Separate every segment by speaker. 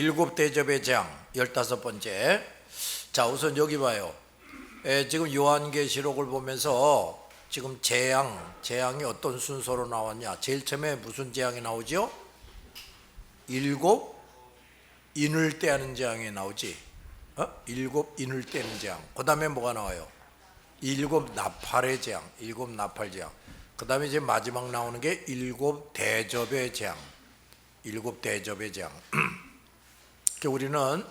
Speaker 1: 일곱 대접의 재앙 15번째. 자, 우선 여기 봐요. 지금 요한계시록을 보면서 지금 재앙이 어떤 순서로 나왔냐. 제일 처음에 무슨 재앙이 나오죠? 일곱 인을 떼는 재앙이 나오지. 일곱 인을 떼는 재앙. 그 다음에 뭐가 나와요? 일곱 나팔의 재앙, 일곱 나팔 재앙. 그 다음에 이제 마지막 나오는 게 일곱 대접의 재앙, 일곱 대접의 재앙. 우리는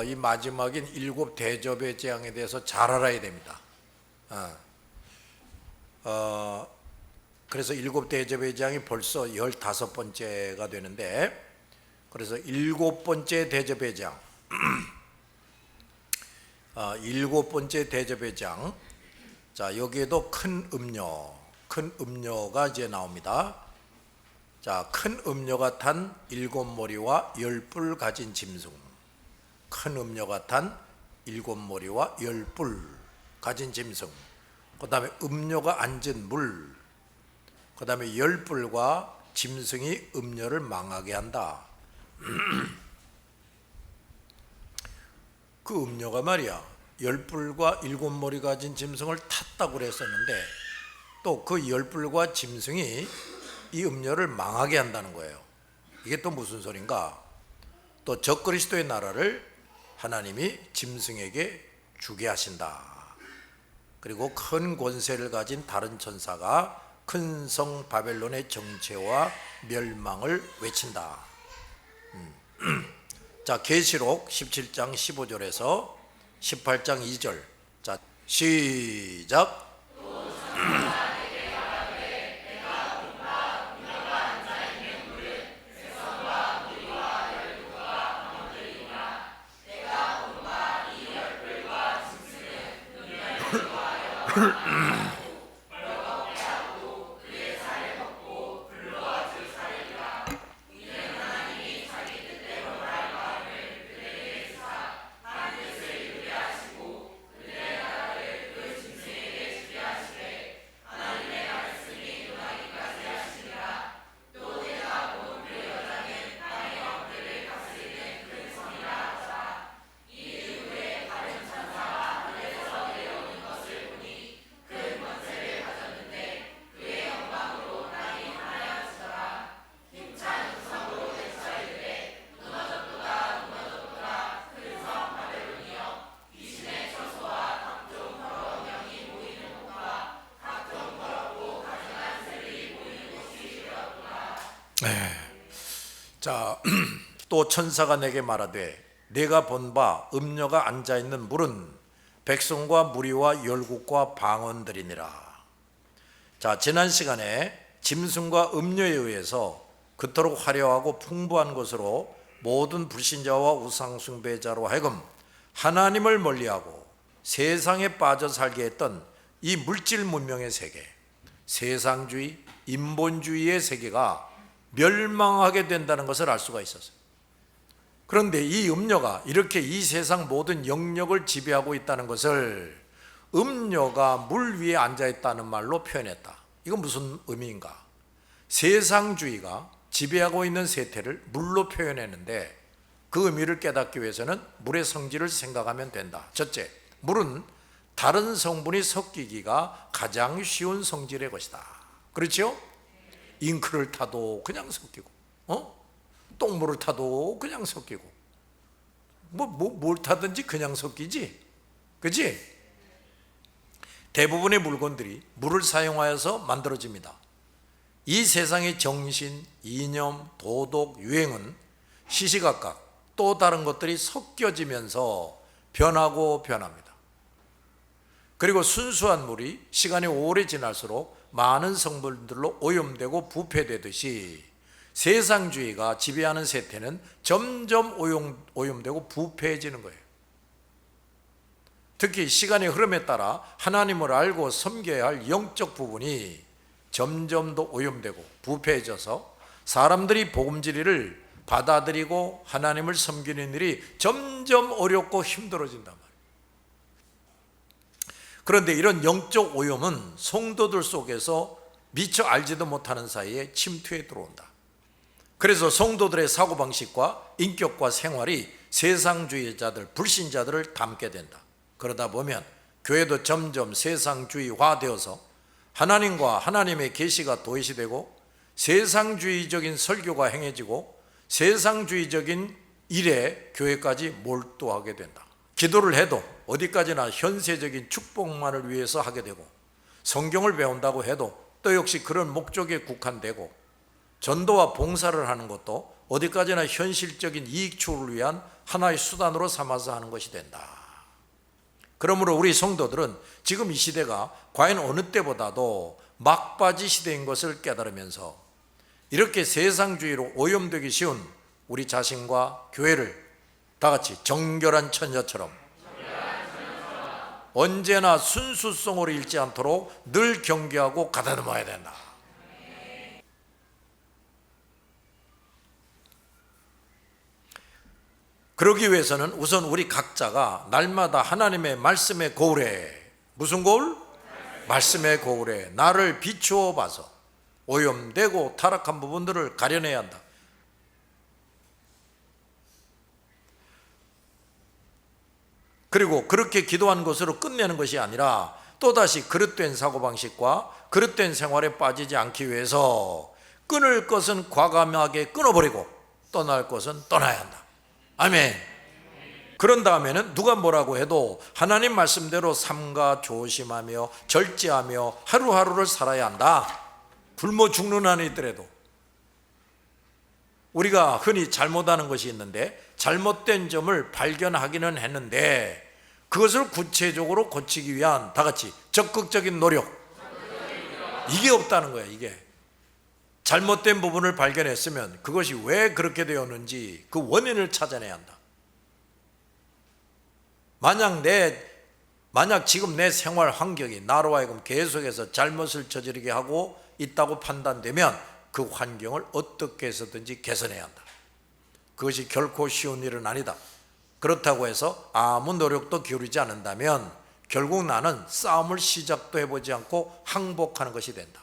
Speaker 1: 이 마지막인 일곱 대접의 재앙에 대해서 잘 알아야 됩니다. 그래서 일곱 대접의 재앙이 벌써 15번째가 되는데, 그래서 일곱 번째 대접의 재앙, 일곱 번째 대접의 재앙. 자, 여기에도 큰 음녀가 이제 나옵니다. 자, 큰 음녀가 탄 일곱 머리와 열 뿔 가진 짐승. 큰 음녀가 탄 일곱 머리와 열 뿔 가진 짐승. 그 다음에 음녀가 앉은 물. 그 다음에 열 뿔과 짐승이 음녀를 망하게 한다. 그 음녀가 말이야, 열 뿔과 일곱 머리 가진 짐승을 탔다고 그랬었는데, 또 그 열 뿔과 짐승이 이 음녀를 망하게 한다는 거예요. 이게 또 무슨 소린가? 또 적그리스도의 나라를 하나님이 짐승에게 주게 하신다. 그리고 큰 권세를 가진 다른 천사가 큰 성 바벨론의 정체와 멸망을 외친다. 자, 계시록 17장 15절에서 18장 2절. 자, 시작. 자, 또 천사가 내게 말하되 내가 본 바 음녀가 앉아있는 물은 백성과 무리와 열국과 방언들이니라. 자, 지난 시간에 짐승과 음녀에 의해서 그토록 화려하고 풍부한 것으로 모든 불신자와 우상숭배자로 하여금 하나님을 멀리하고 세상에 빠져 살게 했던 이 물질 문명의 세계, 세상주의, 인본주의의 세계가 멸망하게 된다는 것을 알 수가 있었어요. 그런데 이 음녀가 이렇게 이 세상 모든 영역을 지배하고 있다는 것을 음녀가 물 위에 앉아있다는 말로 표현했다. 이건 무슨 의미인가? 세상주의가 지배하고 있는 세태를 물로 표현했는데, 그 의미를 깨닫기 위해서는 물의 성질을 생각하면 된다. 첫째, 물은 다른 성분이 섞이기가 가장 쉬운 성질의 것이다. 그렇죠? 잉크를 타도 그냥 섞이고, 똥물을 타도 그냥 섞이고, 뭘 타든지 그냥 섞이지, 그치? 대부분의 물건들이 물을 사용하여서 만들어집니다. 이 세상의 정신, 이념, 도덕, 유행은 시시각각 또 다른 것들이 섞여지면서 변하고 변합니다. 그리고 순수한 물이 시간이 오래 지날수록 많은 성분들로 오염되고 부패되듯이 세상주의가 지배하는 세태는 점점 오염되고 부패해지는 거예요. 특히 시간의 흐름에 따라 하나님을 알고 섬겨야 할 영적 부분이 점점 더 오염되고 부패해져서 사람들이 복음 진리를 받아들이고 하나님을 섬기는 일이 점점 어렵고 힘들어진단 말이에요. 그런데 이런 영적 오염은 성도들 속에서 미처 알지도 못하는 사이에 침투해 들어온다. 그래서 성도들의 사고방식과 인격과 생활이 세상주의자들, 불신자들을 닮게 된다. 그러다 보면 교회도 점점 세상주의화되어서 하나님과 하나님의 계시가 도외시되고 세상주의적인 설교가 행해지고 세상주의적인 일에 교회까지 몰두하게 된다. 기도를 해도 어디까지나 현세적인 축복만을 위해서 하게 되고 성경을 배운다고 해도 또 역시 그런 목적에 국한되고 전도와 봉사를 하는 것도 어디까지나 현실적인 이익 추구를 위한 하나의 수단으로 삼아서 하는 것이 된다. 그러므로 우리 성도들은 지금 이 시대가 과연 어느 때보다도 막바지 시대인 것을 깨달으면서 이렇게 세상주의로 오염되기 쉬운 우리 자신과 교회를 다 같이 정결한 처녀처럼 언제나 순수성으로 잃지 않도록 늘 경계하고 가다듬어야 된다. 그러기 위해서는 우선 우리 각자가 날마다 하나님의 말씀의 거울에, 무슨 거울? 말씀의 거울에 나를 비추어 봐서 오염되고 타락한 부분들을 가려내야 한다. 그리고 그렇게 기도한 것으로 끝내는 것이 아니라 또다시 그릇된 사고방식과 그릇된 생활에 빠지지 않기 위해서 끊을 것은 과감하게 끊어버리고 떠날 것은 떠나야 한다. 아멘. 그런 다음에는 누가 뭐라고 해도 하나님 말씀대로 삼가 조심하며 절제하며 하루하루를 살아야 한다. 굶어 죽는 한이 있더라도. 우리가 흔히 잘못하는 것이 있는데 잘못된 점을 발견하기는 했는데 그것을 구체적으로 고치기 위한 다 같이 적극적인 노력, 이게 없다는 거예요. 이게 잘못된 부분을 발견했으면 그것이 왜 그렇게 되었는지 그 원인을 찾아내야 한다. 만약 지금 내 생활 환경이 나로 하여금 계속해서 잘못을 저지르게 하고 있다고 판단되면 그 환경을 어떻게 해서든지 개선해야 한다. 그것이 결코 쉬운 일은 아니다. 그렇다고 해서 아무 노력도 기울이지 않는다면 결국 나는 싸움을 시작도 해보지 않고 항복하는 것이 된다.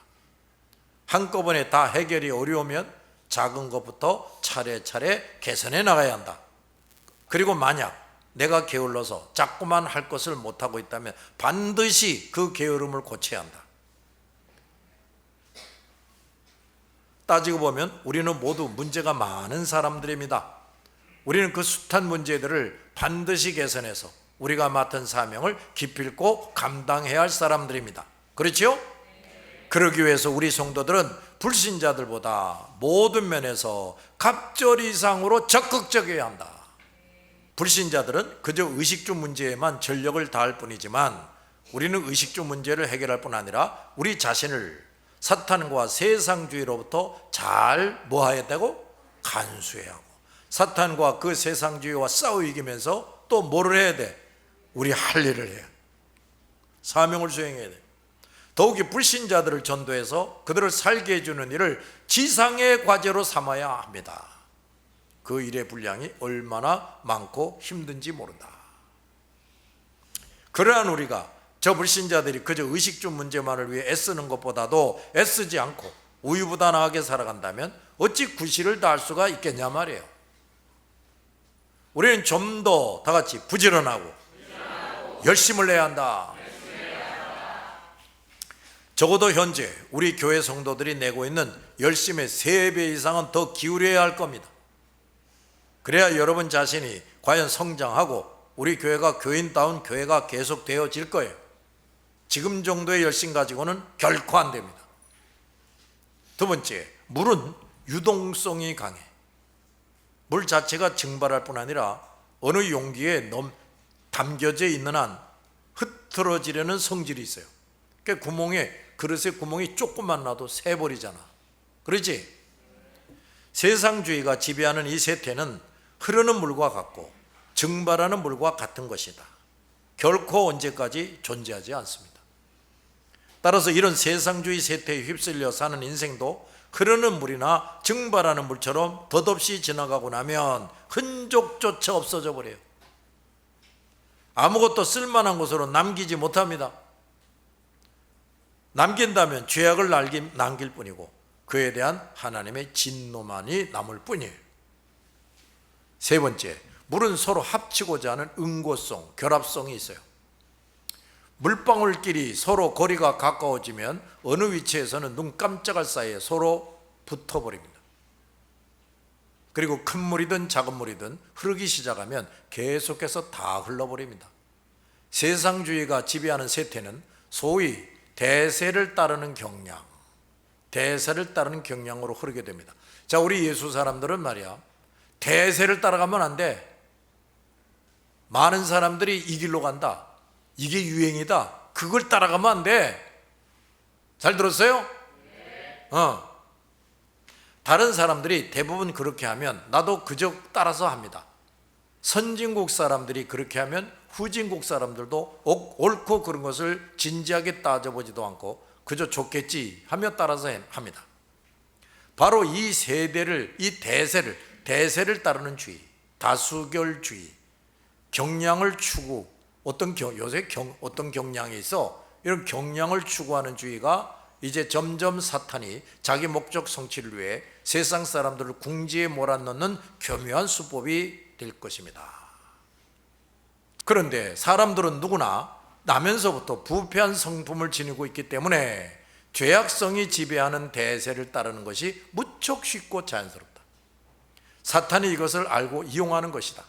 Speaker 1: 한꺼번에 다 해결이 어려우면 작은 것부터 차례차례 개선해 나가야 한다. 그리고 만약 내가 게을러서 자꾸만 할 것을 못하고 있다면 반드시 그 게으름을 고쳐야 한다. 따지고 보면 우리는 모두 문제가 많은 사람들입니다. 우리는 그 숱한 문제들을 반드시 개선해서 우리가 맡은 사명을 기필코 감당해야 할 사람들입니다. 그렇죠? 그러기 위해서 우리 성도들은 불신자들보다 모든 면에서 갑절 이상으로 적극적이어야 한다. 불신자들은 그저 의식주 문제에만 전력을 다할 뿐이지만 우리는 의식주 문제를 해결할 뿐 아니라 우리 자신을 사탄과 세상주의로부터 잘 뭐해야 되고? 간수해야 하고 사탄과 그 세상주의와 싸워 이기면서 또 뭐를 해야 돼? 우리 할 일을 해야 돼. 사명을 수행해야 돼. 더욱이 불신자들을 전도해서 그들을 살게 해주는 일을 지상의 과제로 삼아야 합니다. 그 일의 분량이 얼마나 많고 힘든지 모른다. 그러한 우리가 저 불신자들이 그저 의식주 문제만을 위해 애쓰는 것보다도 애쓰지 않고 우유부단하게 살아간다면 어찌 구실을 다할 수가 있겠냐 말이에요. 우리는 좀 더 다 같이 부지런하고 열심을 내야 한다. 적어도 현재 우리 교회 성도들이 내고 있는 열심의 3배 이상은 더 기울여야 할 겁니다. 그래야 여러분 자신이 과연 성장하고 우리 교회가 교인다운 교회가 계속 되어질 거예요. 지금 정도의 열심 가지고는 결코 안 됩니다. 두 번째, 물은 유동성이 강해. 물 자체가 증발할 뿐 아니라 어느 용기에 담겨져 있는 한 흐트러지려는 성질이 있어요. 그러니까 그릇에 구멍이 조금만 나도 새버리잖아. 그렇지? 세상주의가 지배하는 이 세태는 흐르는 물과 같고 증발하는 물과 같은 것이다. 결코 언제까지 존재하지 않습니다. 따라서 이런 세상주의 세태에 휩쓸려 사는 인생도 흐르는 물이나 증발하는 물처럼 덧없이 지나가고 나면 흔적조차 없어져 버려요. 아무것도 쓸만한 것으로 남기지 못합니다. 남긴다면 죄악을 남길 뿐이고 그에 대한 하나님의 진노만이 남을 뿐이에요. 세 번째, 물은 서로 합치고자 하는 응고성, 결합성이 있어요. 물방울끼리 서로 거리가 가까워지면 어느 위치에서는 눈 깜짝할 사이에 서로 붙어버립니다. 그리고 큰 물이든 작은 물이든 흐르기 시작하면 계속해서 다 흘러버립니다. 세상주의가 지배하는 세태는 소위 대세를 따르는 경향, 대세를 따르는 경향으로 흐르게 됩니다. 자, 우리 예수 사람들은 말이야, 대세를 따라가면 안 돼. 많은 사람들이 이 길로 간다, 이게 유행이다, 그걸 따라가면 안 돼. 잘 들었어요? 다른 사람들이 대부분 그렇게 하면 나도 그저 따라서 합니다. 선진국 사람들이 그렇게 하면 후진국 사람들도 옳고 그런 것을 진지하게 따져보지도 않고 그저 좋겠지 하며 따라서 합니다. 바로 이 세대를, 이 대세를 따르는 주의, 다수결주의, 경량을 추구, 요새 어떤 경향이 있어, 이런 경향을 추구하는 주의가 이제 점점 사탄이 자기 목적 성취를 위해 세상 사람들을 궁지에 몰아넣는 교묘한 수법이 될 것입니다. 그런데 사람들은 누구나 나면서부터 부패한 성품을 지니고 있기 때문에 죄악성이 지배하는 대세를 따르는 것이 무척 쉽고 자연스럽다. 사탄이 이것을 알고 이용하는 것이다.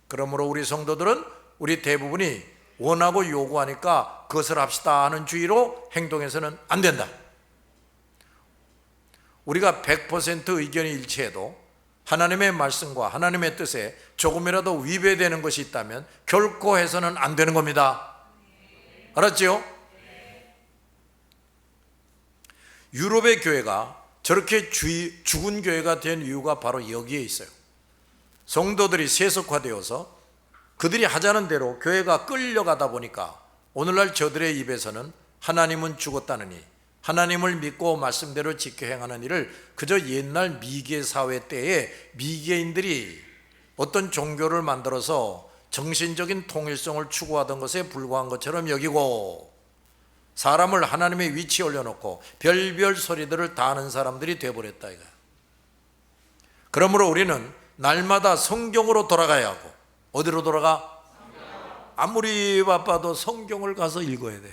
Speaker 1: 그러므로 우리 성도들은, 우리 대부분이 원하고 요구하니까 그것을 합시다 하는 주의로 행동해서는 안 된다. 우리가 100% 의견이 일치해도 하나님의 말씀과 하나님의 뜻에 조금이라도 위배되는 것이 있다면 결코 해서는 안 되는 겁니다. 알았죠? 유럽의 교회가 저렇게 죽은 교회가 된 이유가 바로 여기에 있어요. 성도들이 세속화되어서 그들이 하자는 대로 교회가 끌려가다 보니까 오늘날 저들의 입에서는 하나님은 죽었다느니 하나님을 믿고 말씀대로 지켜 행하는 일을 그저 옛날 미개 사회 때에 미개인들이 어떤 종교를 만들어서 정신적인 통일성을 추구하던 것에 불과한 것처럼 여기고, 사람을 하나님의 위치에 올려놓고 별별 소리들을 다 하는 사람들이 되어버렸다 이거야. 그러므로 우리는 날마다 성경으로 돌아가야 하고, 어디로 돌아가? 아무리 바빠도 성경을 가서 읽어야 돼.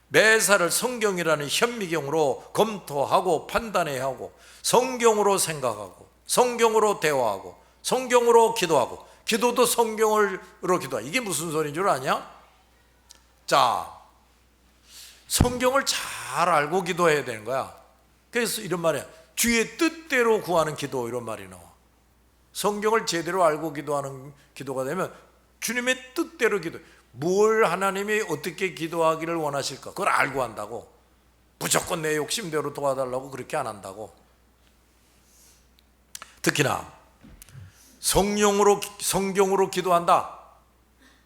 Speaker 1: 매사를 성경이라는 현미경으로 검토하고 판단해야 하고, 성경으로 생각하고, 성경으로 대화하고, 성경으로 기도하고, 기도도 성경으로 기도하고. 이게 무슨 소리인 줄 아냐? 자, 성경을 잘 알고 기도해야 되는 거야. 그래서 이런 말이야, 주의 뜻대로 구하는 기도, 이런 말이 나와. 성경을 제대로 알고 기도하는 기도가 되면 주님의 뜻대로 기도해. 뭘 하나님이 어떻게 기도하기를 원하실까, 그걸 알고 한다고. 무조건 내 욕심대로 도와달라고 그렇게 안 한다고. 특히나 성경으로 기도한다.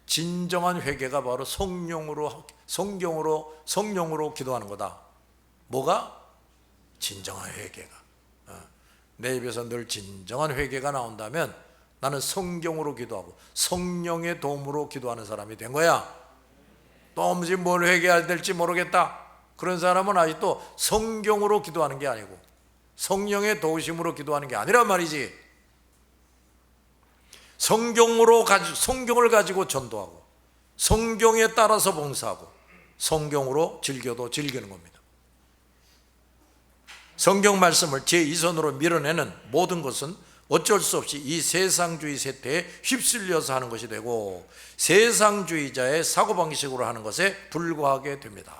Speaker 1: 진정한 회개가 바로 성령으로 기도하는 거다. 뭐가? 진정한 회개가. 내 입에서 늘 진정한 회개가 나온다면 나는 성경으로 기도하고 성령의 도움으로 기도하는 사람이 된 거야. 도무지 뭘 회개해야 될지 모르겠다, 그런 사람은 아직도 성경으로 기도하는 게 아니고 성령의 도우심으로 기도하는 게 아니란 말이지. 성경을 가지고 전도하고, 성경에 따라서 봉사하고, 성경으로 즐겨도 즐기는 겁니다. 성경 말씀을 제2선으로 밀어내는 모든 것은 어쩔 수 없이 이 세상주의 세태에 휩쓸려서 하는 것이 되고, 세상주의자의 사고방식으로 하는 것에 불과하게 됩니다.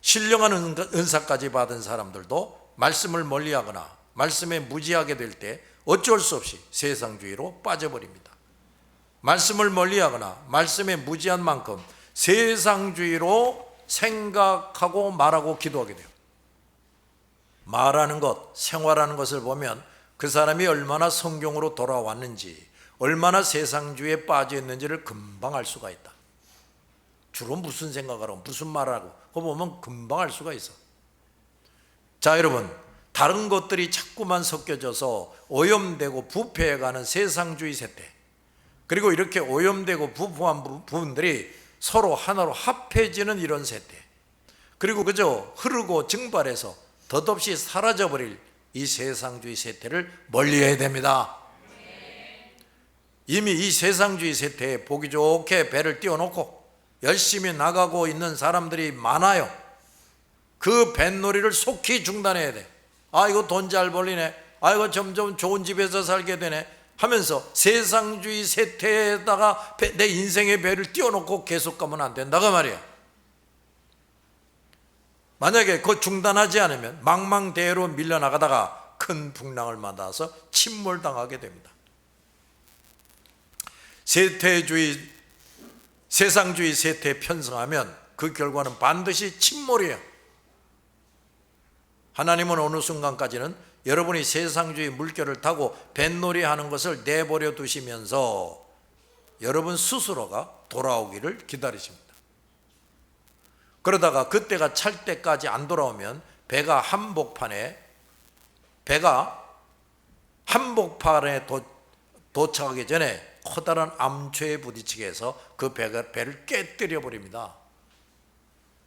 Speaker 1: 신령한 은사까지 받은 사람들도 말씀을 멀리하거나 말씀에 무지하게 될 때 어쩔 수 없이 세상주의로 빠져버립니다. 말씀을 멀리하거나 말씀에 무지한 만큼 세상주의로 생각하고 말하고 기도하게 돼요. 말하는 것, 생활하는 것을 보면 그 사람이 얼마나 성경으로 돌아왔는지, 얼마나 세상주의에 빠져 있는지를 금방 알 수가 있다. 주로 무슨 생각을 하고 무슨 말을 하고 그거 보면 금방 알 수가 있어. 자, 여러분, 다른 것들이 자꾸만 섞여져서 오염되고 부패해가는 세상주의 세태, 그리고 이렇게 오염되고 부패한 부분들이 서로 하나로 합해지는 이런 세태, 그리고 그저 흐르고 증발해서 덧없이 사라져버릴 이 세상주의 세태를 멀리해야 됩니다. 이미 이 세상주의 세태에 보기 좋게 배를 띄워놓고 열심히 나가고 있는 사람들이 많아요. 그 뱃놀이를 속히 중단해야 돼. 아, 이거 돈 잘 벌리네, 아, 이거 점점 좋은 집에서 살게 되네 하면서 세상주의 세태에다가 내 인생의 배를 띄워놓고 계속 가면 안 된다고 말이야. 만약에 그거 중단하지 않으면 망망대해로 밀려나가다가 큰 풍랑을 맞아서 침몰당하게 됩니다. 세상주의 세태에 편승하면 그 결과는 반드시 침몰이에요. 하나님은 어느 순간까지는 여러분이 세상주의 물결을 타고 뱃놀이 하는 것을 내버려 두시면서 여러분 스스로가 돌아오기를 기다리십니다. 그러다가 그때가 찰 때까지 안 돌아오면 배가 한복판에 도착하기 전에 커다란 암초에 부딪히게 해서 그 배를 깨뜨려 버립니다.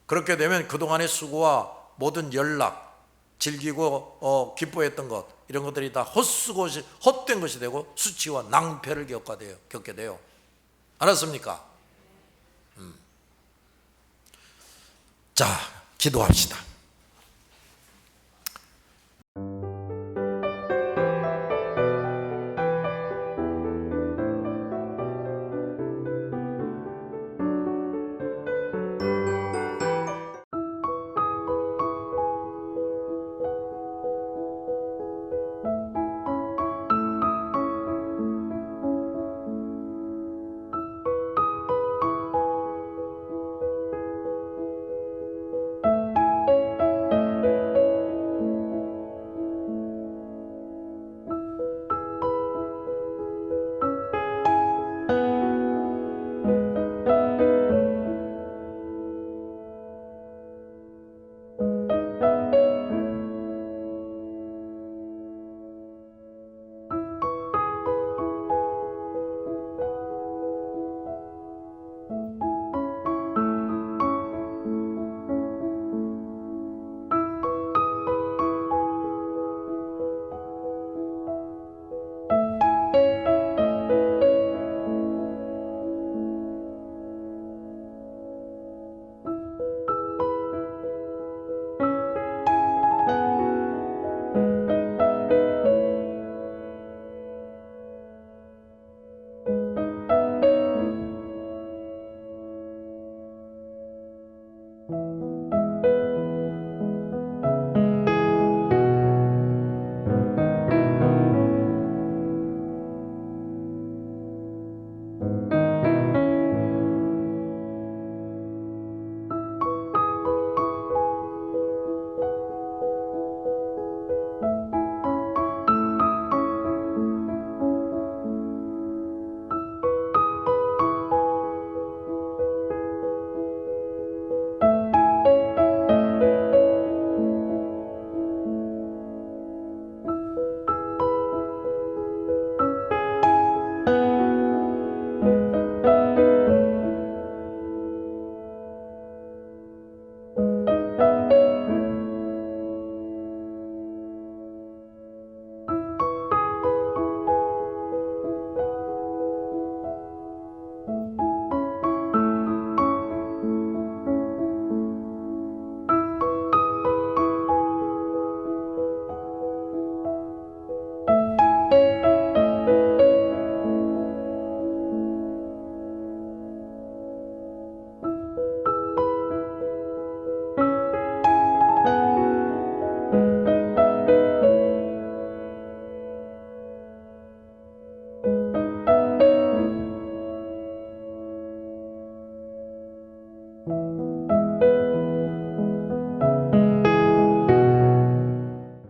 Speaker 1: 그렇게 되면 그동안의 수고와 모든 연락, 즐기고 기뻐했던 것, 이런 것들이 다 헛된 것이 되고 수치와 낭패를 겪게 돼요. 알았습니까? 자, 기도합시다.